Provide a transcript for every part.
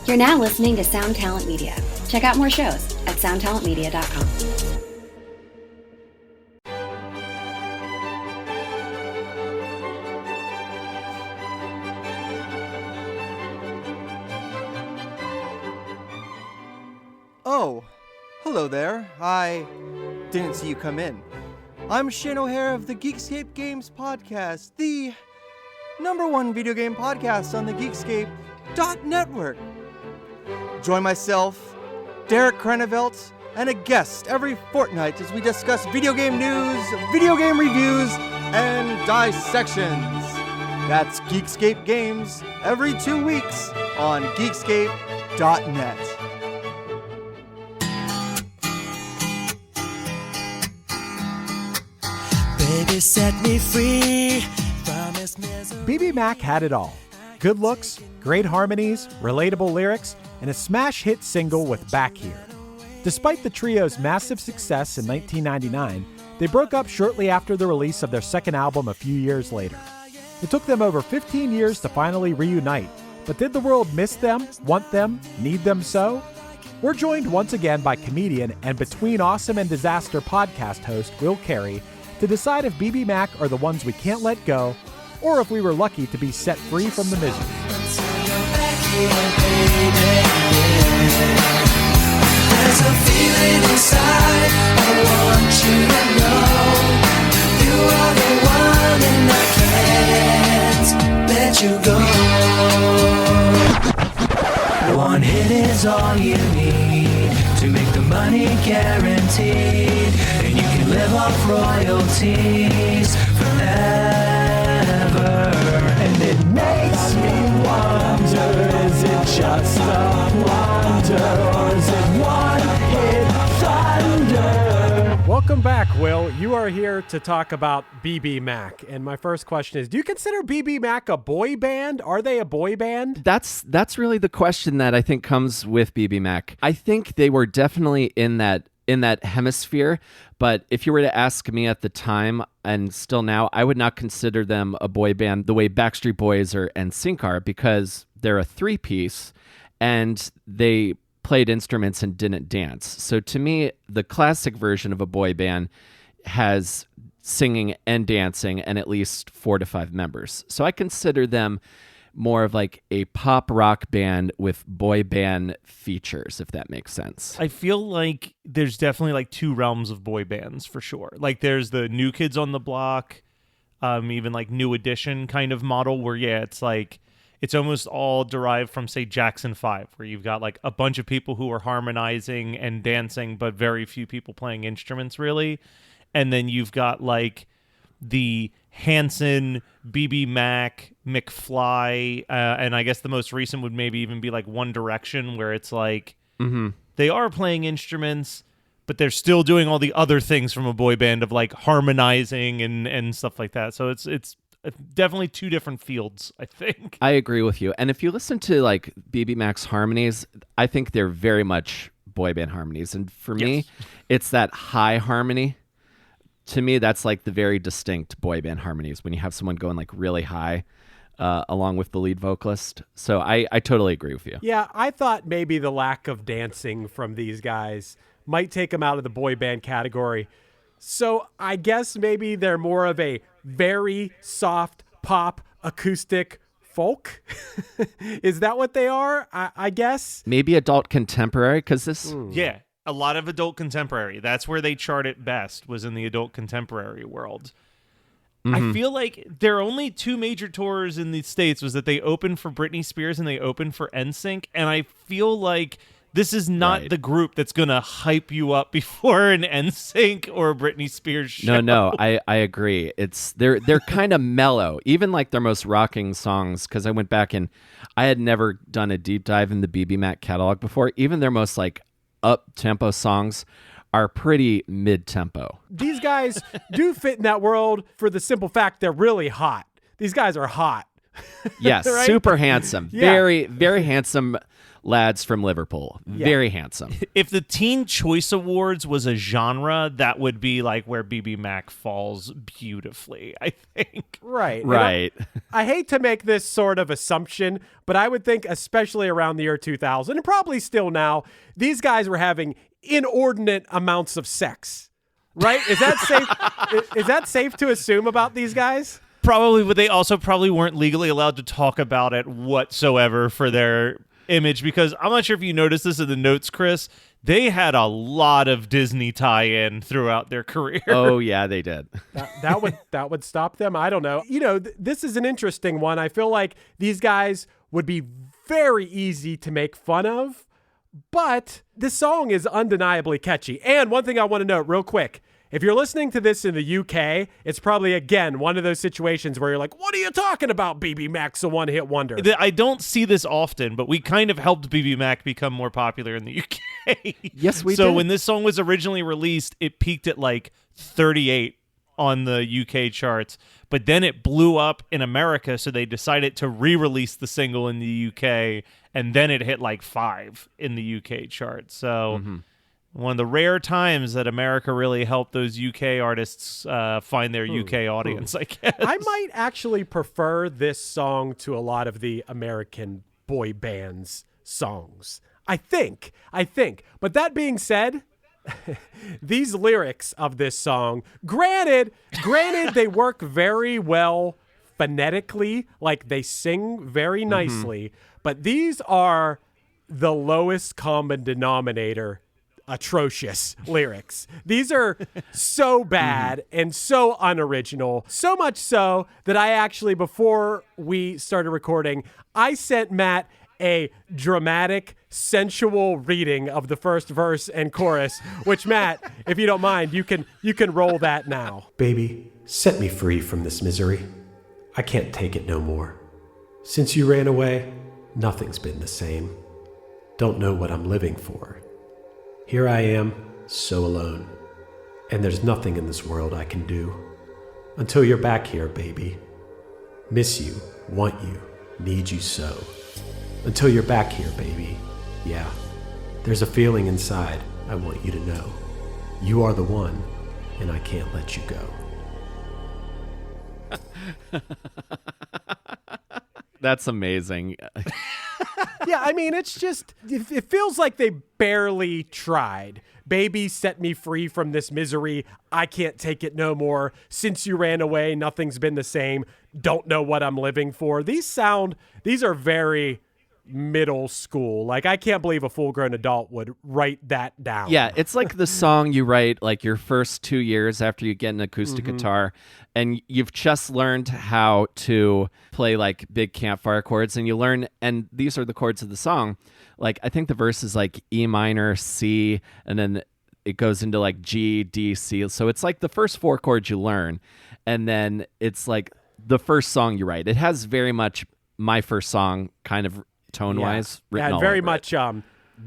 You're now listening to Sound Talent Media. Check out more shows at soundtalentmedia.com. Oh, hello there. I didn't see you come in. I'm Shane O'Hare of the Geekscape Games Podcast, the #1 video game podcast on the Geekscape.network. Join myself, Derek Krenevelt, and a guest every fortnight as we discuss video game news, video game reviews, and dissections. That's Geekscape Games every 2 weeks on Geekscape.net. Baby, set me free from this misery. BBMak had it all. Good looks, great harmonies, relatable lyrics, and a smash hit single with Back Here. Despite the trio's massive success in 1999, they broke up shortly after the release of their second album a few years later. It took them over 15 years to finally reunite, but did the world miss them, want them, need them so? We're joined once again by comedian and Between Awesome and Disaster podcast host Will Carey to decide if BBMak are the ones we can't let go, or if we were lucky to be set free from the misery. There's a feeling inside, I want you to know. You are the one and I can't let you go. One hit is all you need to make the money guaranteed, and you can live off royalties forever. And it makes me wonder, is it just a blunder, or is it one-hit thunder? Welcome back, Will. You are here to talk about BBMak. And my first question is, do you consider BBMak a boy band? Are they a boy band? That's really the question that I think comes with BBMak. I think they were definitely in that hemisphere, but if you were to ask me at the time and still now, I would not consider them a boy band the way Backstreet Boys or NSYNC are, because they're a three-piece and they played instruments and didn't dance. So to me, the classic version of a boy band has singing and dancing and at least 4 to 5 members. So I consider them more of like a pop rock band with boy band features, if that makes sense. I feel like there's definitely like 2 realms of boy bands for sure. Like there's the New Kids on the Block, even like New Edition kind of model where, yeah, it's like, it's almost all derived from, say, Jackson 5, where you've got like a bunch of people who are harmonizing and dancing, but very few people playing instruments really. And then you've got like the Hanson, BBMak, McFly, and I guess the most recent would maybe even be like One Direction, where it's like they are playing instruments, but they're still doing all the other things from a boy band of like harmonizing and stuff like that. So it's definitely 2 different fields, I think. I agree with you. And if you listen to like BBMak's harmonies, I think they're very much boy band harmonies. And for me, it's that high harmony. To me, that's like the very distinct boy band harmonies when you have someone going like really high along with the lead vocalist. So I totally agree with you. Yeah, I thought maybe the lack of dancing from these guys might take them out of the boy band category. So I guess maybe they're more of a very soft pop acoustic folk. Is that what they are? I guess. Maybe adult contemporary, because this... Yeah. A lot of adult contemporary. That's where they chart it best, was in the adult contemporary world. I feel like there are only 2 major tours in the States, was that they opened for Britney Spears and they opened for NSYNC. And I feel like this is not the group that's going to hype you up before an NSYNC or a Britney Spears show. No, I agree. They're kind of mellow, even like their most rocking songs, because I went back and I had never done a deep dive in the BBMak catalog before. Even their most like up-tempo songs are pretty mid-tempo. These guys do fit in that world for the simple fact they're really hot. These guys are hot. Yes, Right? super handsome. Yeah. Very, very handsome lads from Liverpool. Very handsome. If the Teen Choice Awards was a genre, that would be like where BBMak falls beautifully, I think. Right. And Right. I hate to make this sort of assumption, but I would think, especially around the year 2000, and probably still now, these guys were having inordinate amounts of sex. Right? Is that safe? Is that safe to assume about these guys? Probably, but they also probably weren't legally allowed to talk about it whatsoever for their image, because I'm not sure if you noticed this in the notes, Chris. They had a lot of Disney tie-in throughout their career. Oh, yeah, they did. That would stop them. I don't know. This is an interesting one. I feel like these guys would be very easy to make fun of, but this song is undeniably catchy. And one thing I want to note real quick, if you're listening to this in the UK, it's probably, again, one of those situations where you're like, what are you talking about, BBMak's a one-hit wonder? I don't see this often, but we kind of helped BBMak become more popular in the UK. Yes, we So did. when this song was originally released, it peaked at like 38 on the UK charts, but then it blew up in America, so they decided to re-release the single in the UK, and then it hit like 5 in the UK chart. So one of the rare times that America really helped those UK artists find their UK audience, I guess. I might actually prefer this song to a lot of the American boy bands' songs. I think. But that being said, these lyrics of this song, granted, they work very well phonetically, like they sing very nicely, but these are the lowest common denominator atrocious lyrics. These are so bad and so unoriginal, so much so that I actually, before we started recording, I sent Matt a dramatic, sensual reading of the first verse and chorus, which, Matt, if you don't mind, you can roll that now. Baby, set me free from this misery. I can't take it no more. Since you ran away, nothing's been the same. Don't know what I'm living for. Here I am, so alone, and there's nothing in this world I can do. Until you're back here, baby. Miss you, want you, need you so. Until you're back here, baby. Yeah, there's a feeling inside I want you to know. You are the one, and I can't let you go. That's amazing. Yeah, I mean, it's just, it feels like they barely tried. Baby, set me free from this misery. I can't take it no more. Since you ran away, nothing's been the same. Don't know what I'm living for. These are very middle school. Like, I can't believe a full-grown adult would write that down. Yeah, it's like the song you write like your first 2 years after you get an acoustic guitar, and you've just learned how to play like big campfire chords, and you learn, and these are the chords of the song. Like, I think the verse is like E minor, C, and then it goes into like G, D, C. So it's like the first 4 chords you learn, and then it's like the first song you write. It has very much My First Song kind of tone-wise written all very over much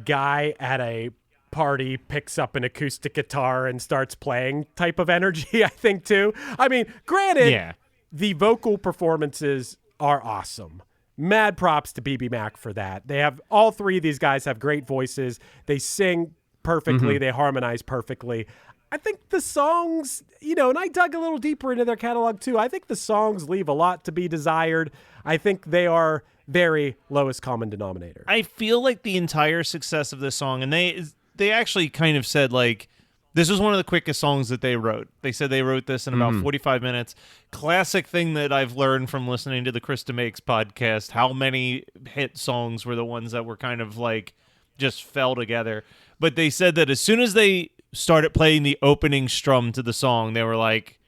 guy at a party picks up an acoustic guitar and starts playing type of energy, I think, too. I mean, granted, the vocal performances are awesome. Mad props to BBMak for that. They have, all 3 of these guys have great voices. They sing perfectly. They harmonize perfectly. I think the songs, and I dug a little deeper into their catalog too. I think the songs leave a lot to be desired. I think they are very lowest common denominator. I feel like the entire success of this song, and they actually kind of said, like, this was one of the quickest songs that they wrote. They said they wrote this in about 45 minutes. Classic thing that I've learned from listening to the Krista Makes podcast, how many hit songs were the ones that were kind of like just fell together. But they said that as soon as they started playing the opening strum to the song, they were like,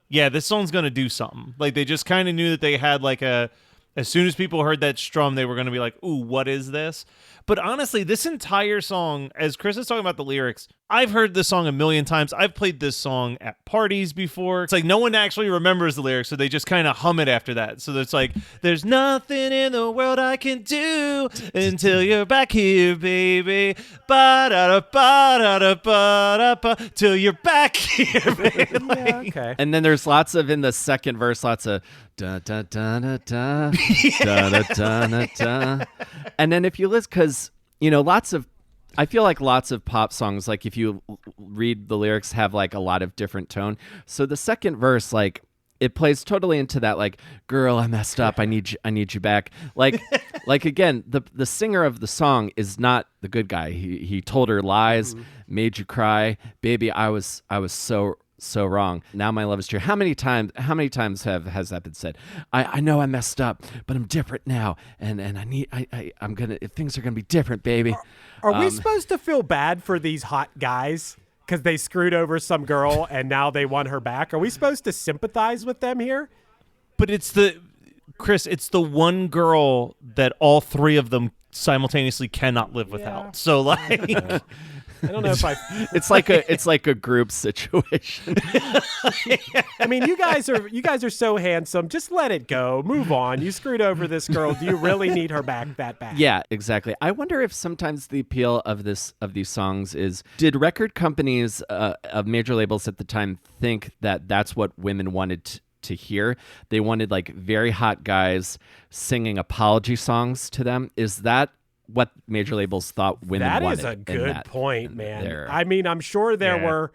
yeah, this song's going to do something. Like, they just kind of knew that they had like as soon as people heard that strum, they were going to be like, ooh, what is this? But honestly, this entire song, as Chris is talking about the lyrics, I've heard this song a million times. I've played this song at parties before. It's like no one actually remembers the lyrics, so they just kind of hum it after that. So it's like, there's nothing in the world I can do until you're back here, baby. Ba-da-da-ba-da-da-ba-da-ba, till you're back here, baby. Yeah, okay. And then there's lots of, in the second verse, lots of Da, da, da, da, da, da, da, da, da, da. And then if you listen, because, I feel like lots of pop songs, like if you read the lyrics, have like a lot of different tone. So the second verse, like, it plays totally into that, like, girl, I messed up. I need you back. Like again, the singer of the song is not the good guy. He told her lies, made you cry. Baby, I was so wrong. Now my love is true. How many times has that been said? I know I messed up, but I'm different now, and things are gonna be different, baby. Are we supposed to feel bad for these hot guys because they screwed over some girl and now they won her back? Are we supposed to sympathize with them here? But it's the one girl that all three of them simultaneously cannot live without. So like. I don't know if It's like a group situation. I mean, you guys are so handsome. Just let it go. Move on. You screwed over this girl. Do you really need her back that bad? Yeah, exactly. I wonder if sometimes the appeal of these songs is, did record companies of major labels at the time think that that's what women wanted to hear? They wanted like very hot guys singing apology songs to them. Is that what major labels thought women wanted? That is a good point, man. I mean, I'm sure there were,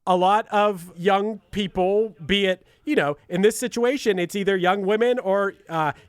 a lot of young people, be it, in this situation, it's either young women or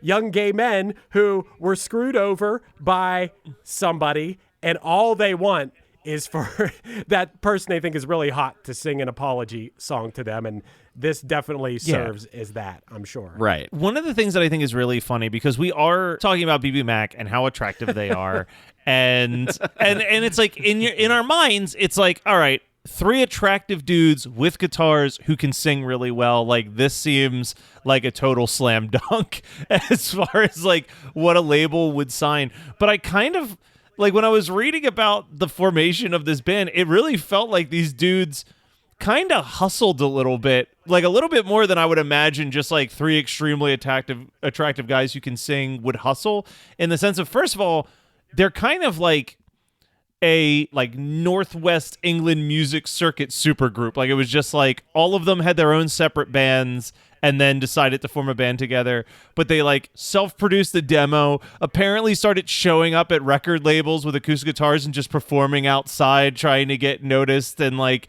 young gay men who were screwed over by somebody, and all they want is for that person they think is really hot to sing an apology song to them. And this definitely serves as that, I'm sure. Right. One of the things that I think is really funny, because we are talking about BBMak and how attractive they are, and it's like in our minds, it's like, all right, three attractive dudes with guitars who can sing really well. Like, this seems like a total slam dunk as far as like what a label would sign. But I kind of like, when I was reading about the formation of this band, it really felt like these dudes kind of hustled a little bit more than I would imagine just like three extremely attractive guys who can sing would hustle, in the sense of, first of all, they're kind of like a like Northwest England music circuit supergroup. Like, it was just like all of them had their own separate bands and then decided to form a band together. But they like self-produced the demo, apparently started showing up at record labels with acoustic guitars and just performing outside trying to get noticed, and like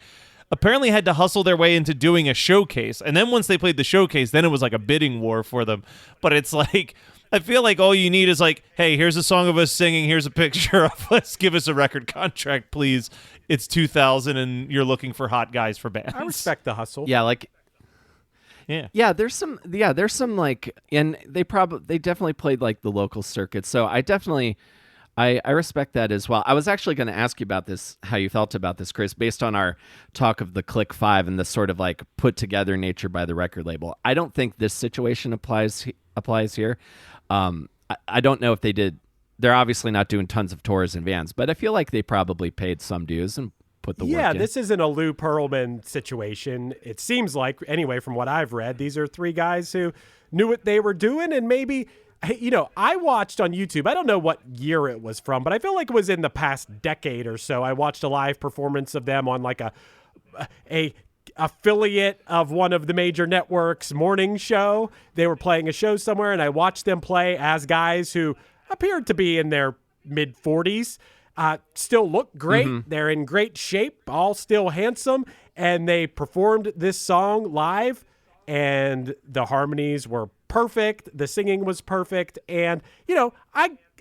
apparently had to hustle their way into doing a showcase. And then once they played the showcase, then it was like a bidding war for them. But it's like, I feel like all you need is like, hey, here's a song of us singing, here's a picture of us, give us a record contract, please. It's 2000 and you're looking for hot guys for bands. I respect the hustle. Yeah, like, yeah. There's some like, and they definitely played like the local circuit. So I respect that as well. I was actually going to ask you about this, how you felt about this, Chris, based on our talk of the Click 5 and the sort of like put together nature by the record label. I don't think this situation applies here. I don't know if they did. They're obviously not doing tons of tours and vans, but I feel like they probably paid some dues and put the work in. Yeah, this isn't a Lou Pearlman situation. It seems like, anyway, from what I've read, these are three guys who knew what they were doing, and maybe, I watched on YouTube, I don't know what year it was from, but I feel like it was in the past decade or so. I watched a live performance of them on like a affiliate of one of the major networks' morning show. They were playing a show somewhere, and I watched them play as guys who appeared to be in their mid-40s. Still look great. Mm-hmm. They're in great shape, all still handsome, and they performed this song live, and the harmonies were perfect. The singing was perfect, and,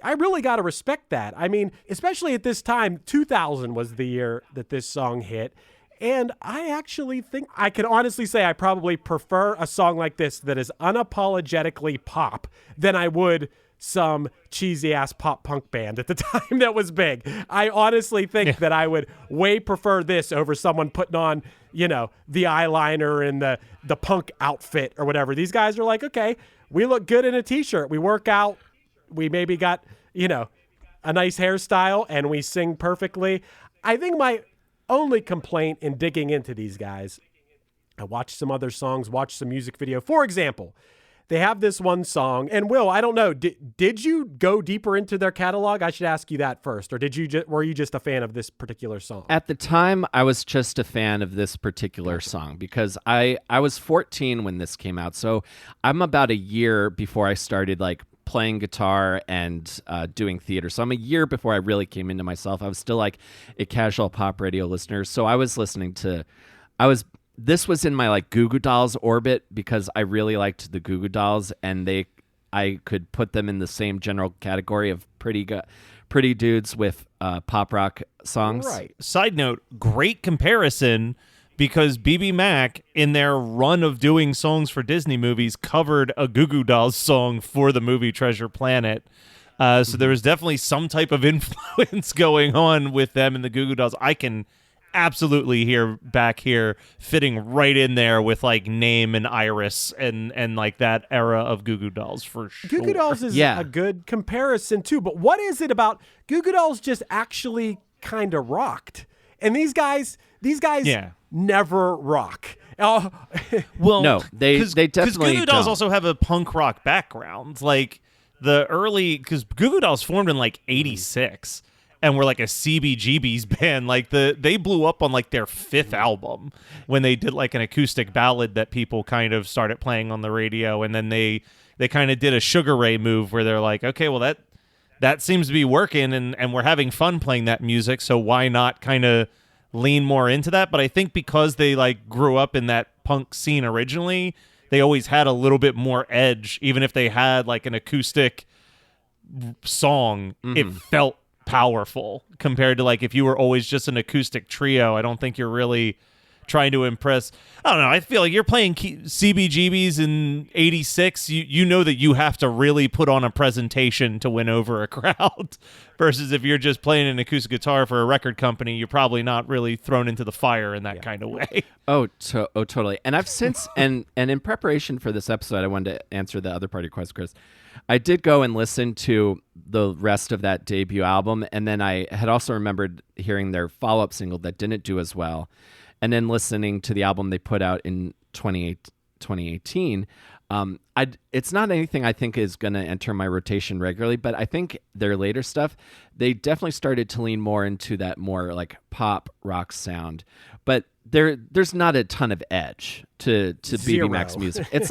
I really got to respect that. I mean, especially at this time, 2000 was the year that this song hit, and I actually think I can honestly say I probably prefer a song like this that is unapologetically pop than I would some cheesy-ass pop-punk band at the time that was big. I honestly think that I would way prefer this over someone putting on, the eyeliner and the punk outfit or whatever. These guys are like, okay, we look good in a T-shirt. We work out. We maybe got, a nice hairstyle, and we sing perfectly. I think my only complaint in digging into these guys, I watched some other songs, watched some music video. For example, they have this one song. And Will, I don't know, did you go deeper into their catalog? I should ask you that first, or were you just a fan of this particular song? At the time, I was just a fan of this particular song because I was 14 when this came out. So I'm about a year before I started like playing guitar and doing theater. So I'm a year before I really came into myself. I was still like a casual pop radio listener. So I was listening to, this was in my like Goo Goo Dolls orbit because I really liked the Goo Goo Dolls, and I could put them in the same general category of pretty dudes with pop rock songs. Right. Side note, great comparison, because BBMak, in their run of doing songs for Disney movies, covered a Goo Goo Dolls song for the movie Treasure Planet. So there was definitely some type of influence going on with them and the Goo Goo Dolls. I can absolutely hear back here fitting right in there with like Name and Iris and like that era of Goo Goo Dolls for sure. Goo Goo Dolls is a good comparison too, but what is it about Goo Goo Dolls just actually kind of rocked? And these guys never rock. Well, no, they definitely because Goo Goo Dolls don't. also have a punk rock background. Like because Goo Goo Dolls formed in like '86. And were like a CBGB's band. Like they blew up on like their 5th album when they did like an acoustic ballad that people kind of started playing on the radio, and then they kind of did a Sugar Ray move where they're like, okay, well that seems to be working, and we're having fun playing that music, so why not kind of lean more into that? But I think because they like grew up in that punk scene originally, they always had a little bit more edge. Even if they had like an acoustic song, it felt powerful compared to like if you were always just an acoustic trio. I don't think you're really trying to impress. I don't know. I feel like you're playing CBGBs in '86. You know that you have to really put on a presentation to win over a crowd. Versus if you're just playing an acoustic guitar for a record company, you're probably not really thrown into the fire in that kind of way. Oh, totally. And I've since and in preparation for this episode, I wanted to answer the other part of your question, Chris. I did go and listen to the rest of that debut album, and then I had also remembered hearing their follow-up single that didn't do as well, and then listening to the album they put out in 2018. It's not anything I think is going to enter my rotation regularly, but I think their later stuff, they definitely started to lean more into that more like pop rock sound. But there's not a ton of edge to BBMak's music. It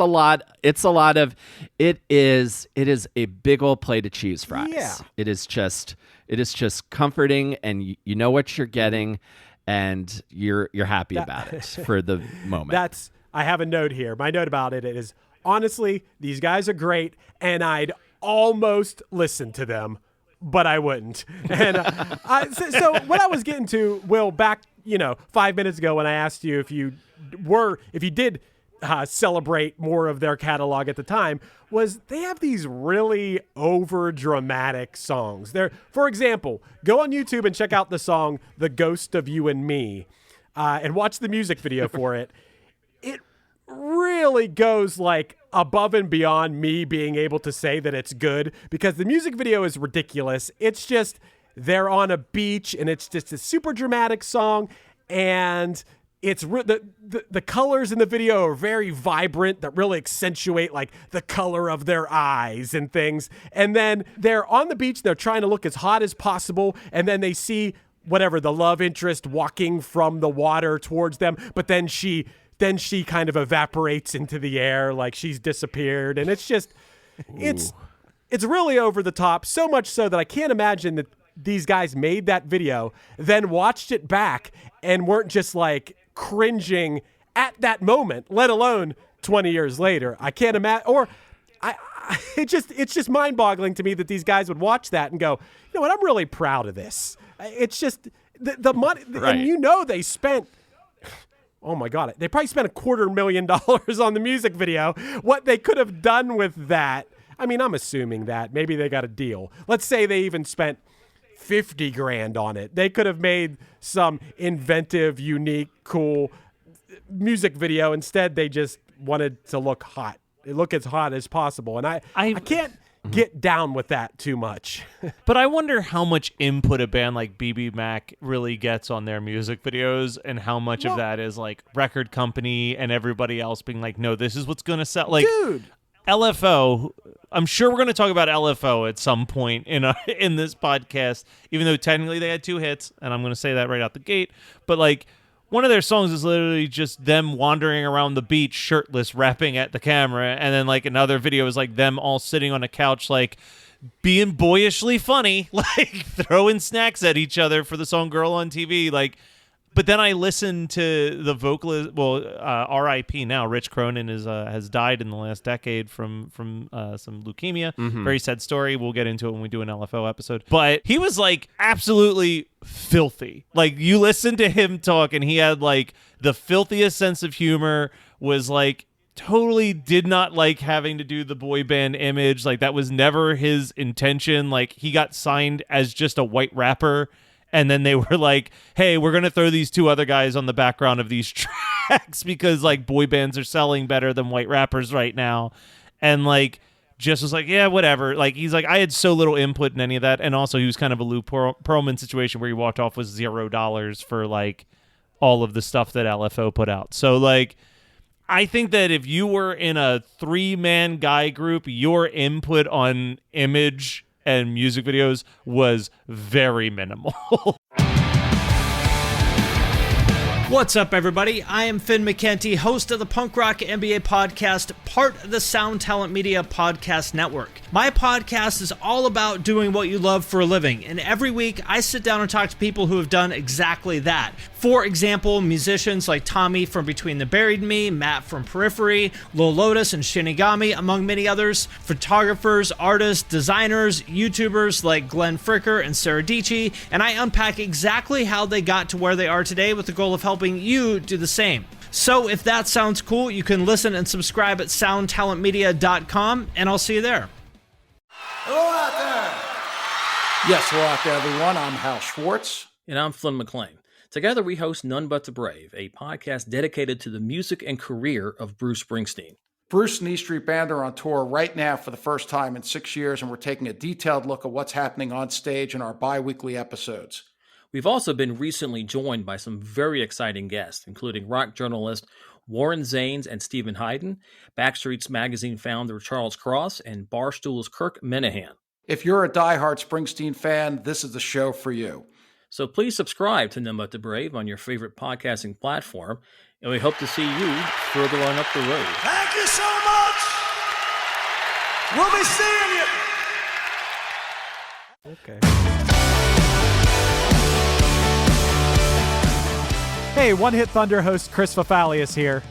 is a big old plate of cheese fries. Yeah. It is just comforting, and you know what you're getting, and you're happy about it for the moment. I have a note here. My note about it is, honestly, these guys are great, and I'd almost listen to them, but I wouldn't. And so what I was getting to, Will, back 5 minutes ago when I asked you if you did celebrate more of their catalog at the time, was they have these really over dramatic songs. For example, go on YouTube and check out the song "The Ghost of You and Me," and watch the music video for it. It really goes like above and beyond me being able to say that it's good, because the music video is ridiculous. It's just they're on a beach and it's just a super dramatic song, and it's the colors in the video are very vibrant that really accentuate like the color of their eyes and things. And then they're on the beach, they're trying to look as hot as possible, and then they see whatever the love interest walking from the water towards them, but then she kind of evaporates into the air like she's disappeared. And it's just, it's really over the top, so much so that I can't imagine that these guys made that video, then watched it back and weren't just like cringing at that moment, let alone 20 years later. I can't imagine, or it's just mind-boggling to me that these guys would watch that and go, you know what, I'm really proud of this. It's just the money, right. And they spent, oh my God, they probably spent $250,000 on the music video. What they could have done with that, I mean, I'm assuming that maybe they got a deal. Let's say they even spent $50,000 on it. They could have made some inventive, unique, cool music video. Instead, they just wanted to look hot. Look as hot as possible. And I can't get down with that too much. But I wonder how much input a band like BBMak really gets on their music videos, and how much of that is like record company and everybody else being like, no, this is what's going to sell. Like, dude, LFO, I'm sure we're going to talk about LFO at some point in this podcast, even though technically they had 2 hits, and I'm going to say that right out the gate. But like, one of their songs is literally just them wandering around the beach shirtless, rapping at the camera, and then like another video is like them all sitting on a couch, like being boyishly funny, like throwing snacks at each other for the song "Girl on TV." Like, but then I listened to the vocalist. Well, R.I.P. now. Rich Cronin has died in the last decade from some leukemia. Very sad story. We'll get into it when we do an LFO episode. But he was like absolutely filthy. Like, you listen to him talk, and he had like the filthiest sense of humor. Was like totally did not like having to do the boy band image. Like, that was never his intention. Like, he got signed as just a white rapper. And then they were like, hey, we're going to throw these 2 other guys on the background of these tracks because, like, boy bands are selling better than white rappers right now. And, like, just was like, yeah, whatever. Like, he's like, I had so little input in any of that. And also, he was kind of a Lou Pearlman situation where he walked off with $0 for, like, all of the stuff that LFO put out. So, like, I think that if you were in a 3-man guy group, your input on image and music videos was very minimal. What's up, everybody? I am Finn McKenty, host of the Punk Rock NBA podcast, part of the Sound Talent Media podcast network. My podcast is all about doing what you love for a living, and every week I sit down and talk to people who have done exactly that. For example, musicians like Tommy from Between the Buried and Me, Matt from Periphery, Lil Lotus and Shinigami, among many others, photographers, artists, designers, YouTubers like Glenn Fricker and Sarah Dici, and I unpack exactly how they got to where they are today with the goal of helping you do the same. So if that sounds cool, you can listen and subscribe at soundtalentmedia.com, and I'll see you there. Hello out there. Yes, hello out there, everyone. I'm Hal Schwartz. And I'm Flynn McLean. Together we host None But the Brave, a podcast dedicated to the music and career of Bruce Springsteen. Bruce and E Street Band are on tour right now for the first time in 6 years, and we're taking a detailed look at what's happening on stage in our bi-weekly episodes. We've also been recently joined by some very exciting guests, including rock journalist Warren Zanes and Stephen Hayden, Backstreet's Magazine founder Charles Cross, and Barstool's Kirk Minahan. If you're a diehard Springsteen fan, this is the show for you. So please subscribe to None But the Brave on your favorite podcasting platform, and we hope to see you further on up the road. Thank you so much. We'll be seeing you. Okay. Hey, One Hit Thunder host Chris Fafalius here.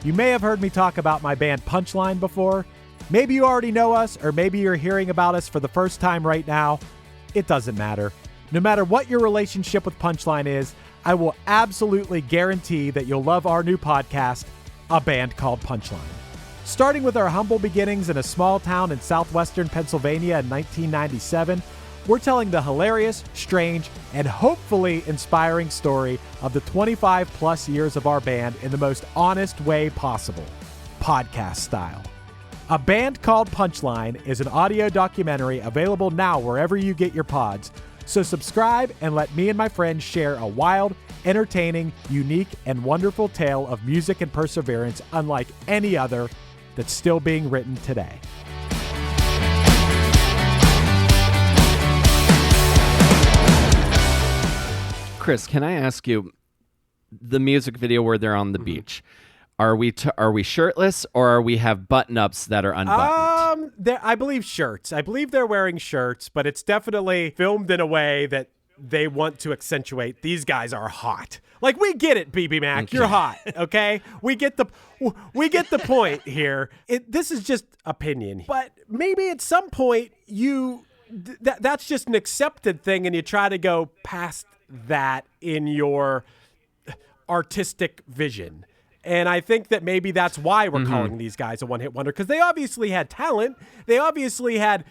You may have heard me talk about my band Punchline before. Maybe you already know us, or maybe you're hearing about us for the first time right now. It doesn't matter. No matter what your relationship with Punchline is, I will absolutely guarantee that you'll love our new podcast, A Band Called Punchline. Starting with our humble beginnings in a small town in southwestern Pennsylvania in 1997, we're telling the hilarious, strange, and hopefully inspiring story of the 25 plus years of our band in the most honest way possible, podcast style. A Band Called Punchline is an audio documentary available now wherever you get your pods. So subscribe and let me and my friends share a wild, entertaining, unique, and wonderful tale of music and perseverance unlike any other that's still being written today. Chris, can I ask you, the music video where they're on the beach, are we shirtless, or we have button-ups that are unbuttoned? I believe shirts. I believe they're wearing shirts, but it's definitely filmed in a way that they want to accentuate these guys are hot. Like, we get it, BBMak. Okay. You're hot, okay? We get the point here. This is just opinion, but maybe at some point that's just an accepted thing, and you try to go past that in your artistic vision. And I think that maybe that's why we're calling these guys a one-hit wonder, because they obviously had talent. They obviously had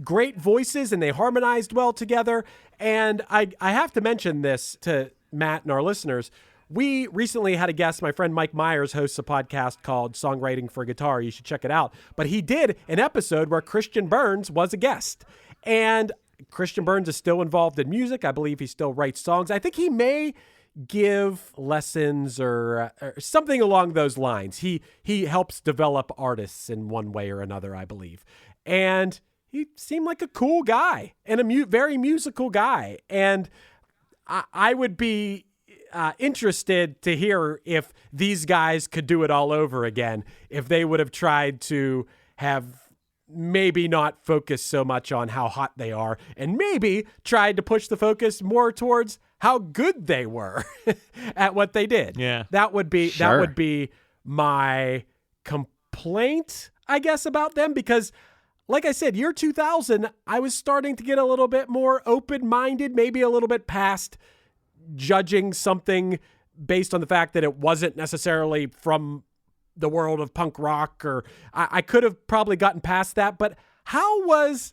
great voices, and they harmonized well together. And I have to mention this to Matt and our listeners. We recently had a guest. My friend Mike Myers hosts a podcast called Songwriting for Guitar. You should check it out. But he did an episode where Christian Burns was a guest. And Christian Burns is still involved in music. I believe he still writes songs. I think he may give lessons or something along those lines. He helps develop artists in one way or another, I believe. And he seemed like a cool guy and a very musical guy. And I would be interested to hear if these guys could do it all over again, if they would have tried to have maybe not focus so much on how hot they are and maybe tried to push the focus more towards how good they were at what they did. Yeah. That would be my complaint, I guess, about them, because like I said, year 2000, I was starting to get a little bit more open-minded, maybe a little bit past judging something based on the fact that it wasn't necessarily from the world of punk rock, or I could have probably gotten past that. But how was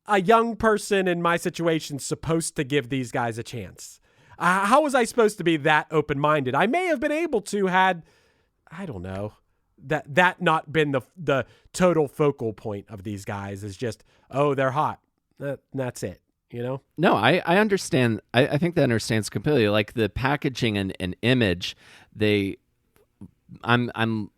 a young person in my situation supposed to give these guys a chance? How was I supposed to be that open-minded? I may have been able to had, I don't know, that not been the total focal point of these guys, is just, oh, they're hot. That's it, you know? No, I understand. I think that understands completely. Like the packaging and image, I'm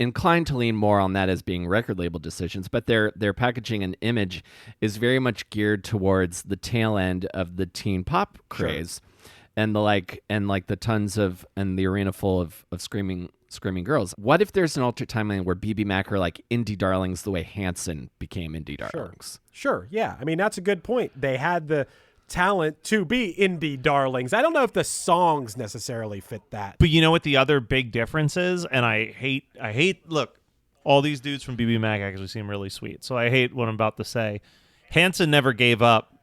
inclined to lean more on that as being record label decisions, but their packaging and image is very much geared towards the tail end of the teen pop craze. Sure. And the tons of, and the arena full of screaming girls. What if there's an alternate timeline where BBMak are like indie darlings the way Hanson became indie darlings? Sure. Yeah. I mean, that's a good point. They had the talent to be indie darlings. I don't know if the songs necessarily fit that. But you know what the other big difference is? And I hate, look, all these dudes from BBMak actually seem really sweet. So I hate what I'm about to say. Hanson never gave up.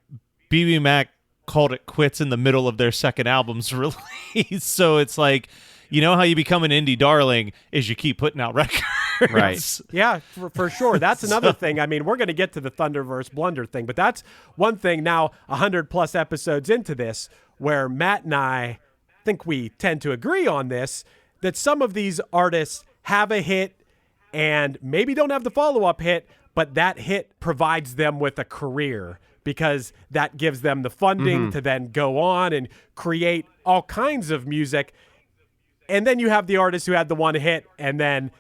BBMak called it quits in the middle of their second album's release. So it's like, you know how you become an indie darling is you keep putting out records. Right. Yeah, for sure. That's another thing. I mean, we're going to get to the Thunderverse blunder thing, but that's one thing now 100+ episodes into this where Matt and I think we tend to agree on this, that some of these artists have a hit and maybe don't have the follow-up hit, but that hit provides them with a career because that gives them the funding to then go on and create all kinds of music. And then you have the artists who had the one hit and then,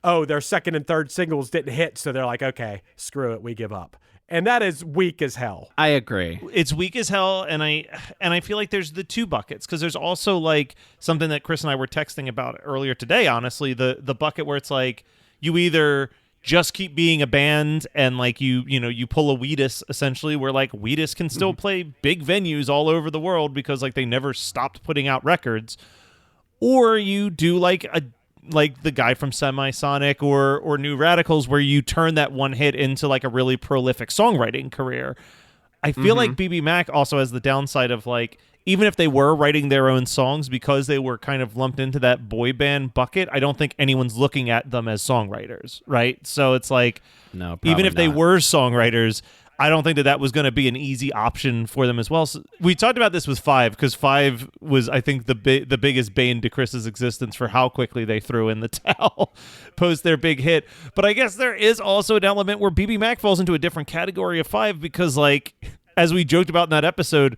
their second and third singles didn't hit. So they're like, okay, screw it. We give up. And that is weak as hell. I agree. It's weak as hell. And I feel like there's the two buckets, because there's also like something that Chris and I were texting about earlier today, honestly, the bucket where it's like you either just keep being a band and like you pull a Wheatus essentially, where like Wheatus can still play big venues all over the world because like they never stopped putting out records. Or you do like the guy from Semisonic or New Radicals, where you turn that one hit into like a really prolific songwriting career. I feel like BBMak also has the downside of like, even if they were writing their own songs, because they were kind of lumped into that boy band bucket, I don't think anyone's looking at them as songwriters, right? So it's like, no, even if they not. were songwriters, I don't think that was going to be an easy option for them as well. So we talked about this with Five, because Five was, I think, the biggest bane to Chris's existence for how quickly they threw in the towel post their big hit. But I guess there is also an element where BBMak falls into a different category of Five, because, like, as we joked about in that episode,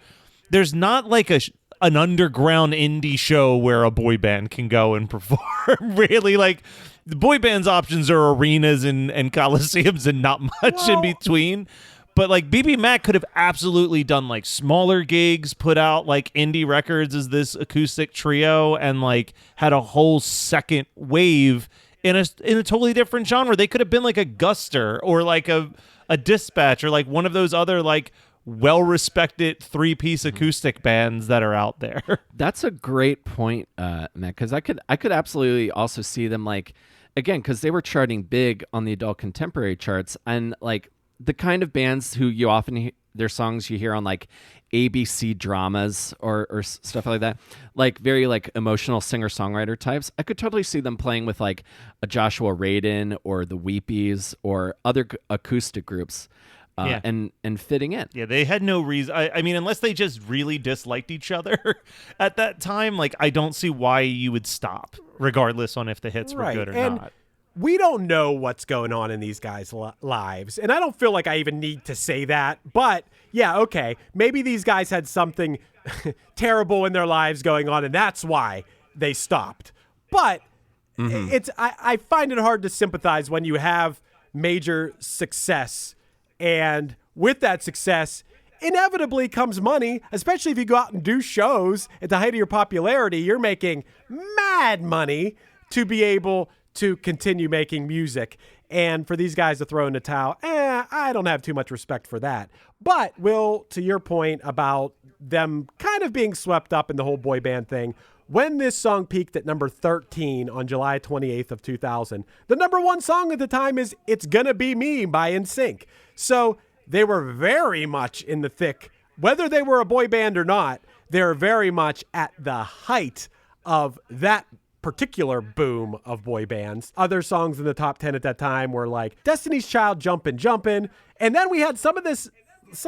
there's not like an underground indie show where a boy band can go and perform. Really, like, the boy band's options are arenas and coliseums and not much in between. But like BBMak could have absolutely done like smaller gigs, put out like indie records as this acoustic trio, and like had a whole second wave in a totally different genre. They could have been like a Guster or like a Dispatch or like one of those other like well-respected 3-piece acoustic bands that are out there. That's a great point, Matt, because I could absolutely also see them like, again, because they were charting big on the adult contemporary charts, and like the kind of bands who you often their songs you hear on like ABC dramas or stuff like that, like very like emotional singer-songwriter types. I could totally see them playing with like a Joshua Radin or the Weepies or other acoustic groups. And fitting in. Yeah, they had no reason. I mean, unless they just really disliked each other at that time, like I don't see why you would stop, regardless on if the hits were good or not. we don't know what's going on in these guys' lives. And I don't feel like I even need to say that. But yeah, okay, maybe these guys had something terrible in their lives going on, and that's why they stopped. But I find it hard to sympathize when you have major success, and with that success inevitably comes money, especially if you go out and do shows at the height of your popularity. You're making mad money to be able to continue making music. And for these guys to throw in the towel, I don't have too much respect for that. But, Will, to your point about them kind of being swept up in the whole boy band thing, when this song peaked at number 13 on July 28th of 2000, the number one song at the time is It's Gonna Be Me by NSYNC. So they were very much in the thick. Whether they were a boy band or not, they're very much at the height of that particular boom of boy bands. Other songs in the top 10 at that time were like Destiny's Child, Jumpin', Jumpin'. And then we had some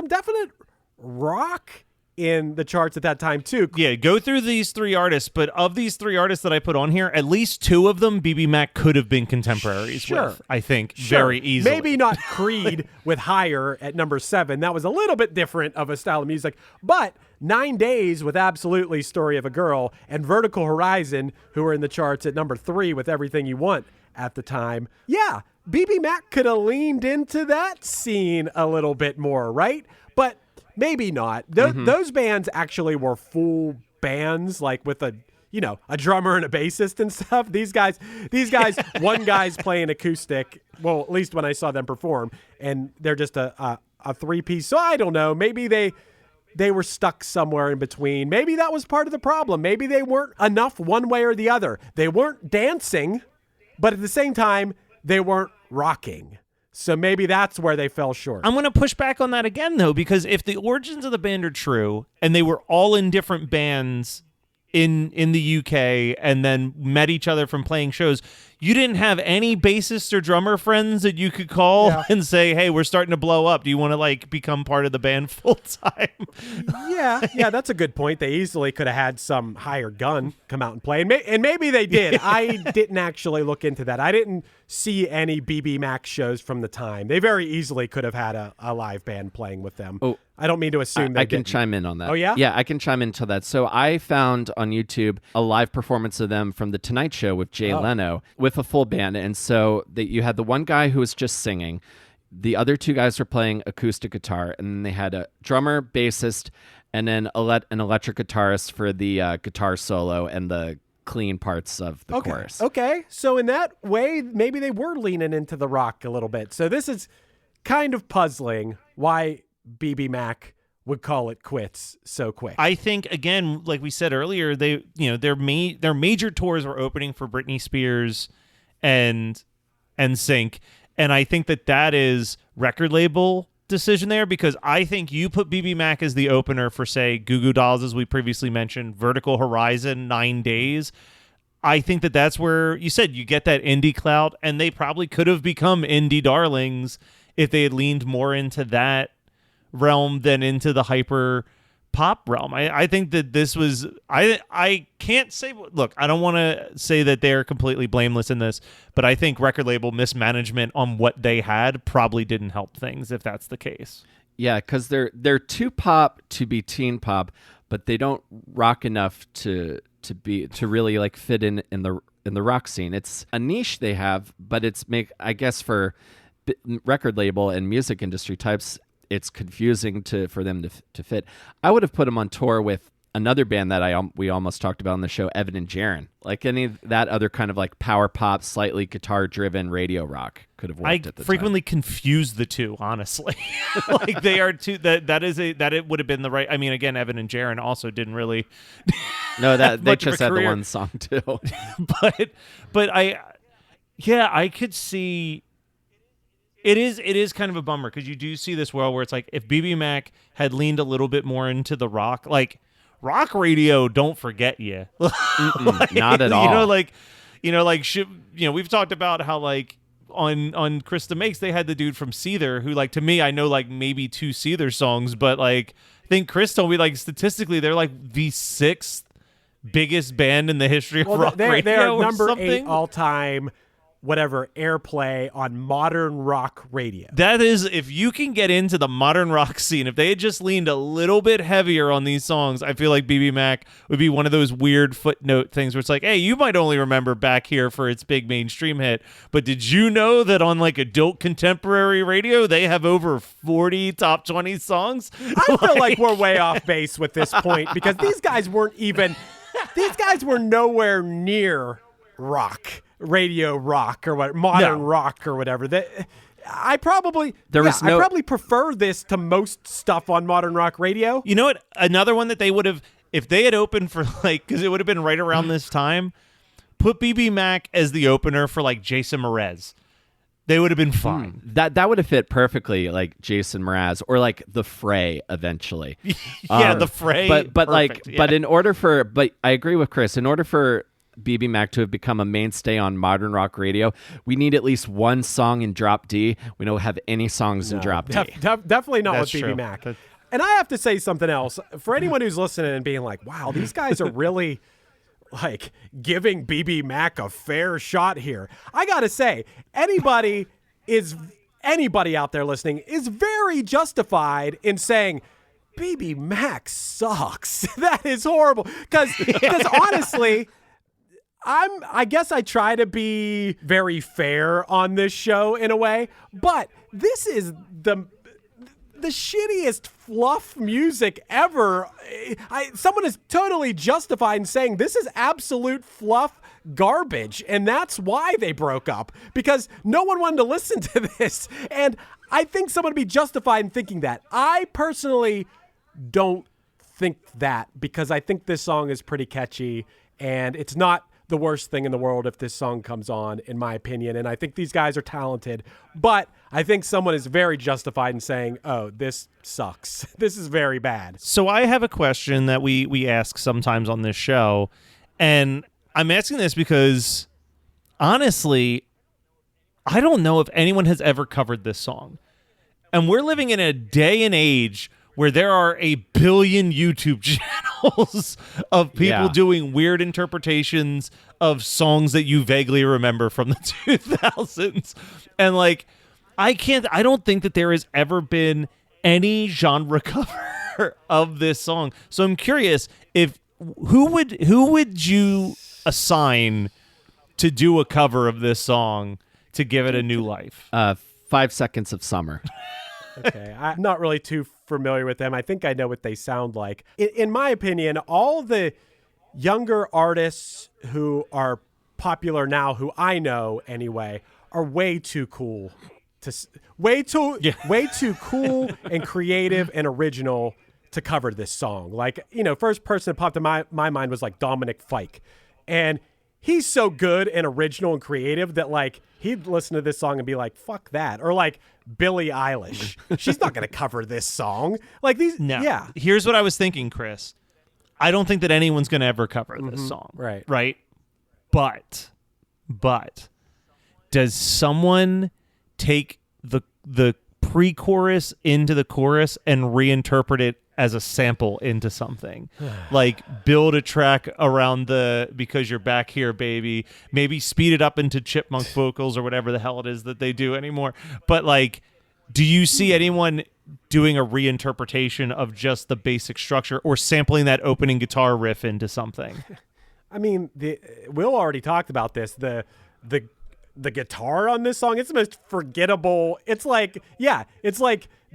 definite rock in the charts at that time too. Yeah, go through these three artists, but of these three artists that I put on here, at least two of them BBMak could have been contemporaries with, I think, very easily. Maybe not Creed with Higher at number 7. That was a little bit different of a style of music, but 9 Days with Absolutely Story of a Girl and Vertical Horizon, who were in the charts at number 3 with Everything You Want at the time. Yeah, BBMak could have leaned into that scene a little bit more, right? But maybe not. Those bands actually were full bands, like with a drummer and a bassist and stuff. These guys, one guy's playing acoustic. Well, at least when I saw them perform, and they're just a 3-piece. So I don't know. Maybe they were stuck somewhere in between. Maybe that was part of the problem. Maybe they weren't enough one way or the other. They weren't dancing, but at the same time, they weren't rocking. So maybe that's where they fell short. I'm going to push back on that again, though, because if the origins of the band are true and they were all in different bands in the UK and then met each other from playing shows, you didn't have any bassist or drummer friends that you could call and say, hey, we're starting to blow up. Do you want to become part of the band full time? Yeah, that's a good point. They easily could have had some hired gun come out and play. And maybe they did. I didn't actually look into that. I didn't see any BBMak shows from the time. They very easily could have had a live band playing with them. Oh, I don't mean to assume they I can chime in on that. Oh, yeah? Yeah, I can chime into that. So I found on YouTube a live performance of them from The Tonight Show with Jay Leno with a full band. And so you had the one guy who was just singing. The other two guys were playing acoustic guitar. And then they had a drummer, bassist, and then an electric guitarist for the guitar solo and the clean parts of the chorus. Okay, so in that way, maybe they were leaning into the rock a little bit. So this is kind of puzzling why BBMak would call it quits so quick. I think, again, like we said earlier, their major tours were opening for Britney Spears and NSYNC, and I think that is record label decision there, because I think you put BBMak as the opener for, say, Goo Goo Dolls, as we previously mentioned, Vertical Horizon, 9 Days. I think that's where you said you get that indie clout, and they probably could have become indie darlings if they had leaned more into that realm than into the hyper pop realm. I think that this was, I can't say, look, I don't want to say that they're completely blameless in this, but I think record label mismanagement on what they had probably didn't help things, if that's the case. Yeah, because they're too pop to be teen pop, but they don't rock enough to really fit in the rock scene. It's a niche they have, but I guess for record label and music industry types, it's confusing for them to fit. I would have put them on tour with another band that we almost talked about on the show, Evan and Jaron. Like any of that other kind of power pop, slightly guitar driven radio rock could have worked at the time. I frequently confuse the two, honestly. They are two it would have been the right. I mean, again, Evan and Jaron also didn't really. No, that they just had the one song too. but I could see. It is kind of a bummer, because you do see this world where it's like, if BBMak had leaned a little bit more into the rock, rock radio, don't forget you. Not at all. We've talked about how on Krista Makes, they had the dude from Seether who, to me, I know maybe 2 Seether songs, but I think Chris told me statistically they're the 6th biggest band in the history of rock radio. They are number something. 8 all time. whatever airplay on modern rock radio. That is, if you can get into the modern rock scene, if they had just leaned a little bit heavier on these songs, I feel like BBMak would be one of those weird footnote things where it's like, hey, you might only remember Back Here for its big mainstream hit, but did you know that on like adult contemporary radio, they have over 40 top 20 songs? I feel like we're way off base with this point because these guys were nowhere near rock. Radio rock or what, modern rock or whatever. I probably prefer this to most stuff on modern rock radio. You know what? Another one that they would have, if they had opened for like, because it would have been right around this time, put BBMak as the opener for like Jason Mraz. They would have been fine. That would have fit perfectly, like Jason Mraz or like The Fray eventually. The Fray. But perfect, but I agree with Chris. In order for BBMak to have become a mainstay on modern rock radio, we need at least one song in Drop D. We don't have any songs in Drop D. Definitely not That's with true. BBMak. And I have to say something else. For anyone who's listening and being like, wow, these guys are really like giving BBMak a fair shot here. I got to say, anybody out there listening is very justified in saying, BBMak sucks. That is horrible. Because honestly, I guess I try to be very fair on this show in a way, but this is the shittiest fluff music ever. Someone is totally justified in saying this is absolute fluff garbage, and that's why they broke up, because no one wanted to listen to this. And I think someone would be justified in thinking that. I personally don't think that, because I think this song is pretty catchy, and it's not the worst thing in the world if this song comes on, in my opinion. And I think these guys are talented, but I think someone is very justified in saying, oh, this sucks. This is very bad. So I have a question that we ask sometimes on this show, and I'm asking this because, honestly, I don't know if anyone has ever covered this song. And we're living in a day and age where there are a billion YouTube channels of people doing weird interpretations of songs that you vaguely remember from the 2000s. And like, I don't think that there has ever been any genre cover of this song. So I'm curious, who would you assign to do a cover of this song to give it a new life? 5 Seconds of Summer. Okay, I'm not really too familiar with them. I think I know what they sound like. In my opinion, all the younger artists who are popular now, who I know anyway, are way too cool. Way too cool and creative and original to cover this song. Like, first person that popped in my mind was like Dominic Fike. And he's so good and original and creative that like he'd listen to this song and be like, fuck that. Or like Billie Eilish. She's not going to cover this song. Like these. No. Yeah. Here's what I was thinking, Chris. I don't think that anyone's going to ever cover this song. Right. But does someone take the pre-chorus into the chorus and reinterpret it as a sample into something? Like build a track around Because You're Back Here, Baby, maybe speed it up into chipmunk vocals or whatever the hell it is that they do anymore. But like, do you see anyone doing a reinterpretation of just the basic structure or sampling that opening guitar riff into something? I mean, Will already talked about this. The guitar on this song, it's the most forgettable. It's like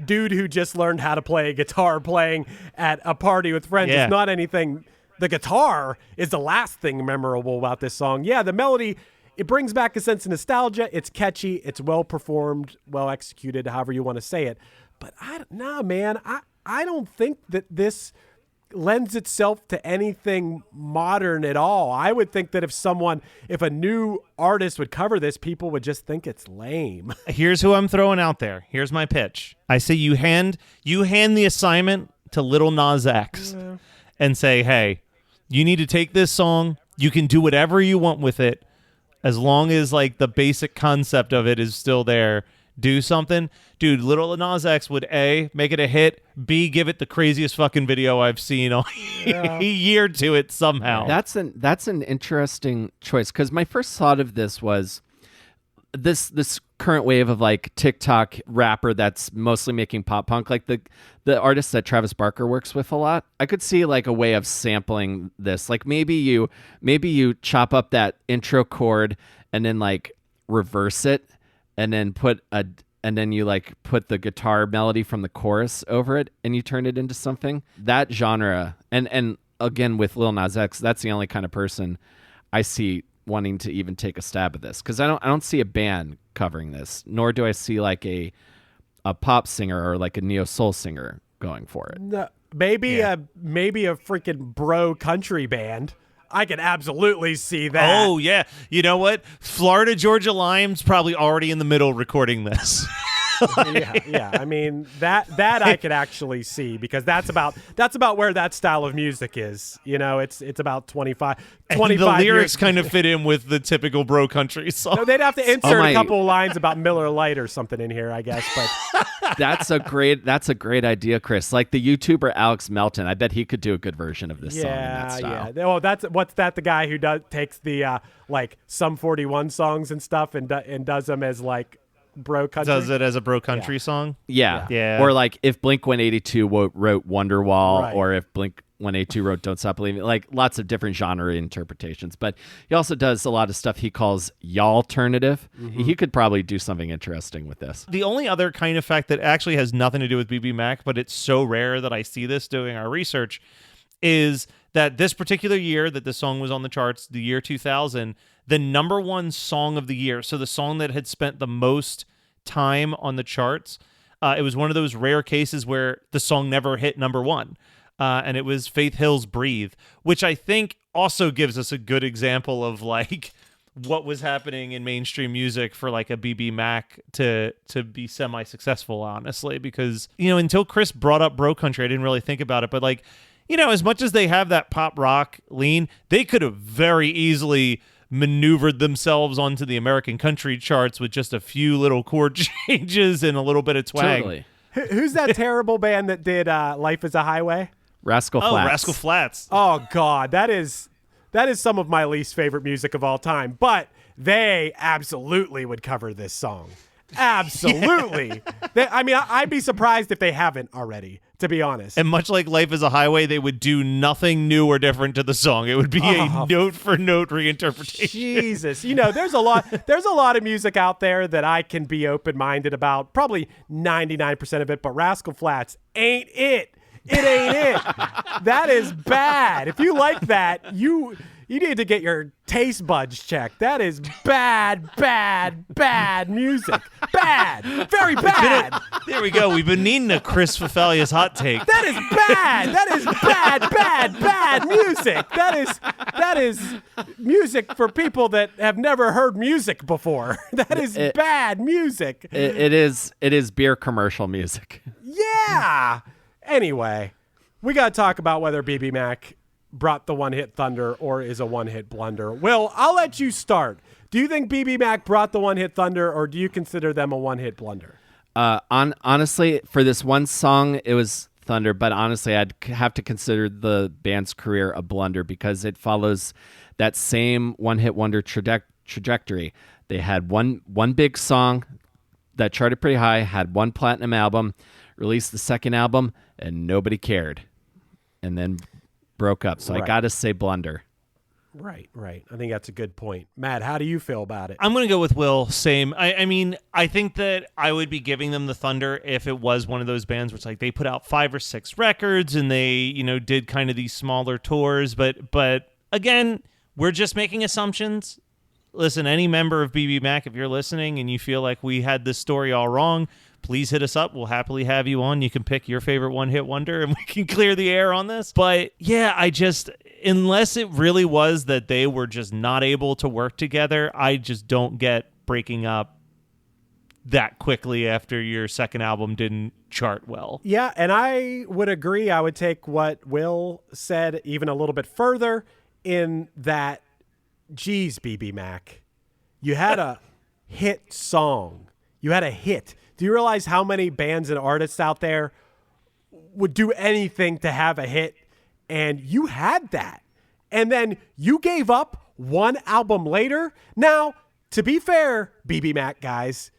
dude who just learned how to play guitar playing at a party with friends. Yeah. It's not anything. The guitar is the last thing memorable about this song. Yeah, the melody, it brings back a sense of nostalgia. It's catchy. It's well performed, well executed, however you want to say it. But I don't think that this lends itself to anything modern at all. I would think that if a new artist would cover this, people would just think it's lame. Here's who I'm throwing out there. Here's my pitch. I say you hand the assignment to Lil Nas X and say, hey, you need to take this song. You can do whatever you want with it as long as like the basic concept of it is still there. Do something. Dude, Lil Nas X would A, make it a hit, B, give it the craziest fucking video I've seen all year to it somehow. That's an interesting choice, because my first thought of this was this current wave of like TikTok rapper that's mostly making pop punk, like the artist that Travis Barker works with a lot. I could see like a way of sampling this. Like maybe you chop up that intro chord and then like reverse it and then you like put the guitar melody from the chorus over it and you turn it into something. That genre, and again with Lil Nas X, that's the only kind of person I see wanting to even take a stab at this, because I don't see a band covering this, nor do I see like a pop singer or like a neo soul singer going for it. No, maybe a freaking bro country band. I can absolutely see that. Oh yeah, you know what? Florida Georgia Lime's probably already in the middle recording this. yeah. I mean that I could actually see, because that's about where that style of music is. You know, it's about 25 and the lyrics kind of fit in with the typical bro country song. No, they'd have to insert a couple of lines about Miller Lite or something in here, I guess. But that's a great idea, Chris. Like the YouTuber Alex Melton, I bet he could do a good version of this song in that style. Yeah. Oh, what's that? The guy who takes the like Sum 41 songs and stuff and does them as like bro country. Does it as a bro country song? Yeah. Or like if Blink-182 wrote Wonderwall, right. or if Blink-182 wrote Don't Stop Believing, like lots of different genre interpretations. But he also does a lot of stuff he calls y'alternative. Mm-hmm. He could probably do something interesting with this. The only other kind of fact that actually has nothing to do with BBMak, but it's so rare that I see this doing our research, is that this particular year that the song was on the charts, the year 2000, the number one song of the year, so the song that had spent the most time on the charts, it was one of those rare cases where the song never hit number one, and it was Faith Hill's Breathe, which I think also gives us a good example of like what was happening in mainstream music for like a BBMak to be semi-successful, honestly, because, you know, until Chris brought up bro country, I didn't really think about it, but like, you know, as much as they have that pop rock lean, they could have very easily maneuvered themselves onto the American country charts with just a few little chord changes and a little bit of twang. Totally. Who's that terrible band that did Life is a Highway? Rascal Flatts. Oh, Rascal Flatts. Oh, God. That is some of my least favorite music of all time. But they absolutely would cover this song. Absolutely. I'd be surprised if they haven't already, to be honest. And much like Life is a Highway, they would do nothing new or different to the song. It would be a note-for-note reinterpretation. Jesus. You know, there's a lot of music out there that I can be open-minded about, probably 99% of it, but Rascal Flatts ain't it. It ain't it. That is bad. If you like that, you need to get your taste buds checked. That is bad music. Bad. Very bad. There we go. We've been needing a Chris Fafalia's hot take. That is bad. That is bad music. That is music for people that have never heard music before. That is bad music. It is beer commercial music. Yeah. Anyway, we got to talk about whether BBMak brought the one-hit thunder or is a one-hit blunder. Will, I'll let you start. Do you think BBMak brought the one-hit thunder, or do you consider them a one-hit blunder? Honestly, for this one song, it was thunder, but honestly, I'd have to consider the band's career a blunder because it follows that same one-hit wonder trajectory. They had one big song that charted pretty high, had one platinum album, released the second album, and nobody cared, and then broke up. So right. I got to say blunder. Right. I think that's a good point. Matt, how do you feel about it? I'm going to go with Will. Same. I mean, I think that I would be giving them the thunder if it was one of those bands where it's like they put out 5 or 6 records and they, you know, did kind of these smaller tours. But again, we're just making assumptions. Listen, any member of BBMak, if you're listening and you feel like we had this story all wrong, please hit us up. We'll happily have you on. You can pick your favorite one-hit wonder and we can clear the air on this. But yeah, unless it really was that they were just not able to work together, I just don't get breaking up that quickly after your second album didn't chart well. Yeah, and I would agree. I would take what Will said even a little bit further in that, geez, BBMak, you had a hit song. You had a hit. Do you realize how many bands and artists out there would do anything to have a hit? And you had that. And then you gave up one album later. Now, to be fair, BBMak guys,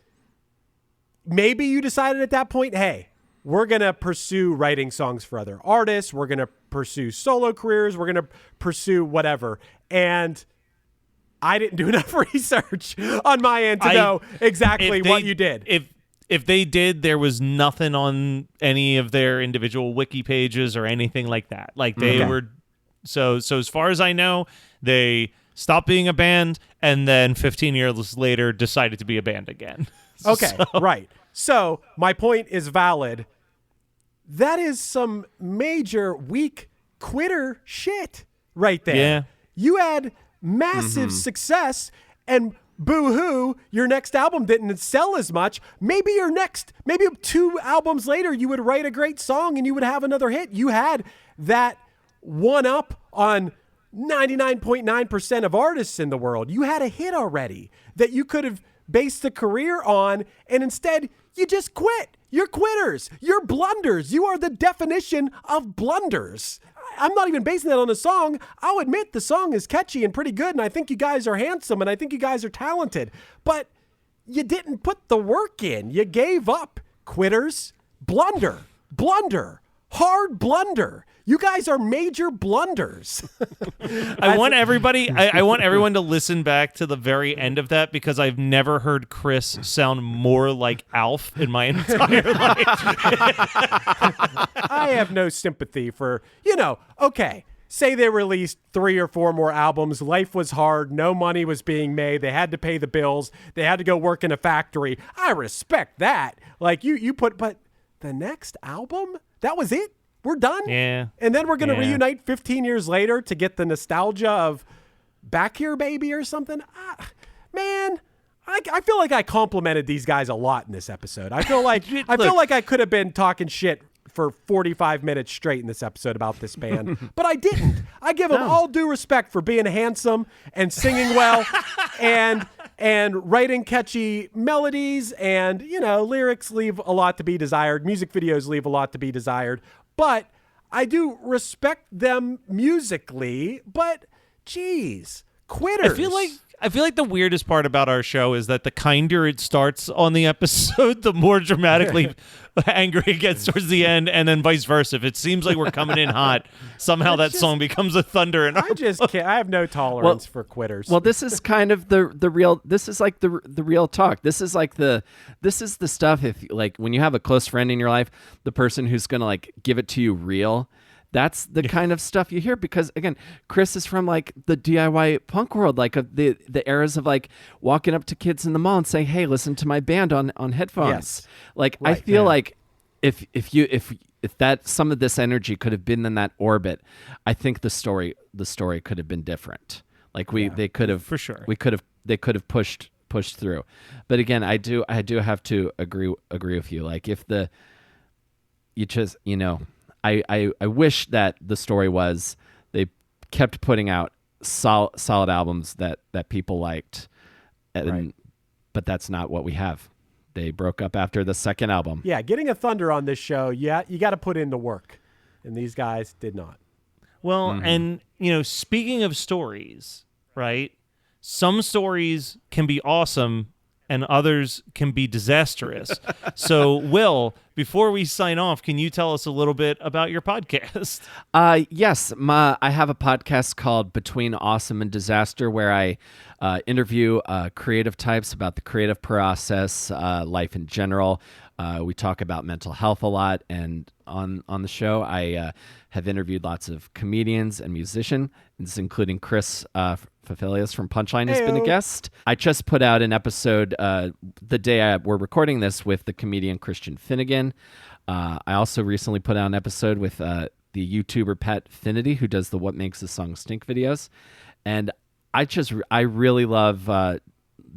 maybe you decided at that point, hey, we're going to pursue writing songs for other artists. We're going to pursue solo careers. We're going to pursue whatever. And I didn't do enough research on my end to know exactly what you did. If they did, there was nothing on any of their individual wiki pages or anything like that. Like they were, so as far as I know, they stopped being a band and then 15 years later decided to be a band again. Okay, right. So my point is valid. That is some major weak quitter shit right there. Yeah. You had massive success and boo-hoo, your next album didn't sell as much. Maybe 2 albums later, you would write a great song and you would have another hit. You had that one up on 99.9% of artists in the world. You had a hit already that you could have based a career on, and instead you just quit. You're quitters. You're blunders. You are the definition of blunders. I'm not even basing that on a song. I'll admit the song is catchy and pretty good, and I think you guys are handsome, and I think you guys are talented. But you didn't put the work in. You gave up. Quitters. Blunder. Hard blunder. You guys are major blunders. I want everyone to listen back to the very end of that because I've never heard Chris sound more like Alf in my entire life. I have no sympathy for, okay, say they released 3 or 4 more albums. Life was hard. No money was being made. They had to pay the bills. They had to go work in a factory. I respect that. Like but the next album, that was it. We're done. Yeah. And then we're going to reunite 15 years later to get the nostalgia of Back Here Baby or something. Man, I feel like I complimented these guys a lot in this episode. I feel like I could have been talking shit for 45 minutes straight in this episode about this band, but I didn't. I give them all due respect for being handsome and singing well and writing catchy melodies, and lyrics leave a lot to be desired. Music videos leave a lot to be desired. But I do respect them musically, but geez, quitters. I feel like the weirdest part about our show is that the kinder it starts on the episode, the more dramatically angry it gets towards the end, and then vice versa. If it seems like we're coming in hot, somehow that song becomes a thunder. And I just can't. I have no tolerance for quitters. Well, this is kind of the real. This is like the real talk. This is the stuff. If like when you have a close friend in your life, the person who's gonna like give it to you real. That's the kind of stuff you hear because, again, Chris is from like the DIY punk world, like the eras of like walking up to kids in the mall and saying, "Hey, listen to my band on headphones." Yes. Like right, I feel like if that some of this energy could have been in that orbit, I think the story could have been different. Like they could have for sure. They could have pushed through. But again, I do have to agree with you. Like if I wish that the story was they kept putting out solid albums that people liked, but that's not what we have. They broke up after the second album. Yeah, getting a Thunder on this show, you got to put in the work, and these guys did not. Well, and speaking of stories, right? Some stories can be awesome and others can be disastrous. So, Will, before we sign off, can you tell us a little bit about your podcast? Yes, I have a podcast called Between Awesome and Disaster, where I interview creative types about the creative process, life in general. We talk about mental health a lot, and on the show, I have interviewed lots of comedians and musicians, including Chris Fafilius from Punchline has been a guest. I just put out an episode the day we're recording this with the comedian Christian Finnegan. I also recently put out an episode with the YouTuber Pat Finity, who does the What Makes a Song Stink videos. And I really love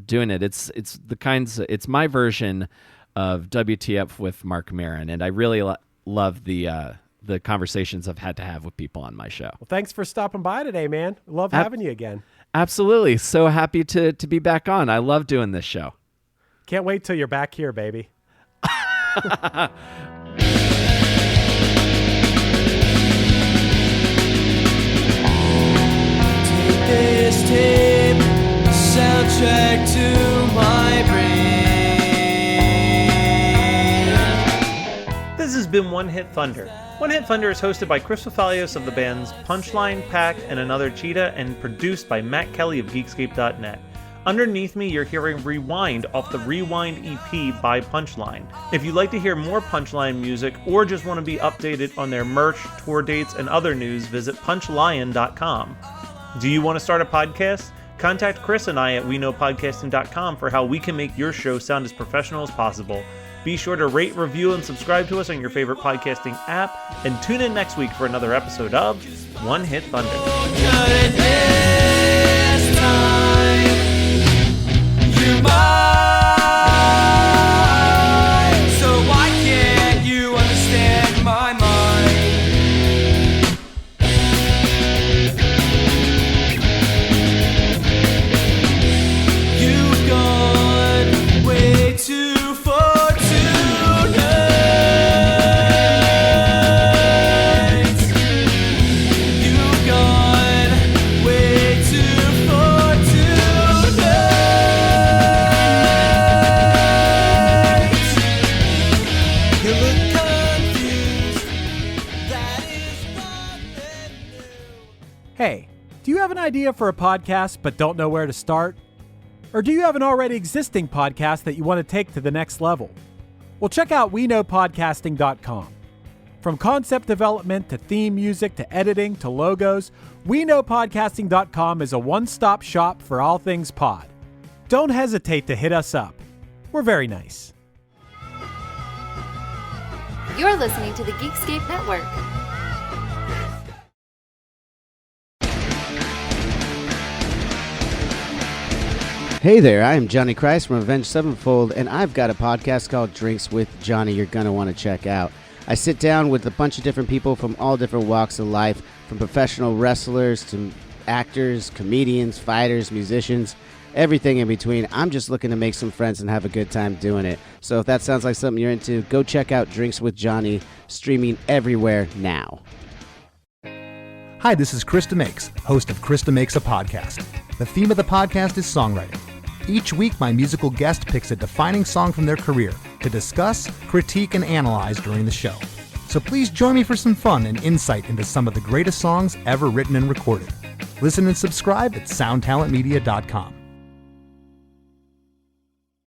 doing it. It's my version of WTF with Mark Maron, and I really love the conversations I've had to have with people on my show. Well, thanks for stopping by today, man. Love having you again. Absolutely. So happy to be back on. I love doing this show. Can't wait till you're back here, baby. Take this tape, soundtrack to been One Hit Thunder. One Hit Thunder is hosted by Chris Fafalios of the bands Punchline, Pact, and Another Cheetah, and produced by Matt Kelly of Geekscape.net. Underneath me, you're hearing Rewind off the Rewind EP by Punchline. If you'd like to hear more Punchline music or just want to be updated on their merch, tour dates, and other news, visit punchlion.com. Do you want to start a podcast? Contact Chris and I at weknowpodcasting.com for how we can make your show sound as professional as possible. Be sure to rate, review, and subscribe to us on your favorite podcasting app, and tune in next week for another episode of One Hit Thunder. You might, so why can't you understand my mind? You've gone way too far tonight. You've gone way too far tonight. You look confused, that is what they do. Hey, do you have an idea for a podcast but don't know where to start? Or do you have an already existing podcast that you want to take to the next level? Well, check out weknowpodcasting.com. From concept development to theme music to editing to logos, weknowpodcasting.com is a one-stop shop for all things pod. Don't hesitate to hit us up. We're very nice. You're listening to the Geekscape Network. Hey there, I am Johnny Christ from Avenged Sevenfold, and I've got a podcast called Drinks with Johnny you're going to want to check out. I sit down with a bunch of different people from all different walks of life, from professional wrestlers to actors, comedians, fighters, musicians, everything in between. I'm just looking to make some friends and have a good time doing it. So if that sounds like something you're into, go check out Drinks with Johnny, streaming everywhere now. Hi, this is Krista Makes, host of Krista Makes a Podcast. The theme of the podcast is songwriting. Each week, my musical guest picks a defining song from their career to discuss, critique, and analyze during the show. So please join me for some fun and insight into some of the greatest songs ever written and recorded. Listen and subscribe at soundtalentmedia.com.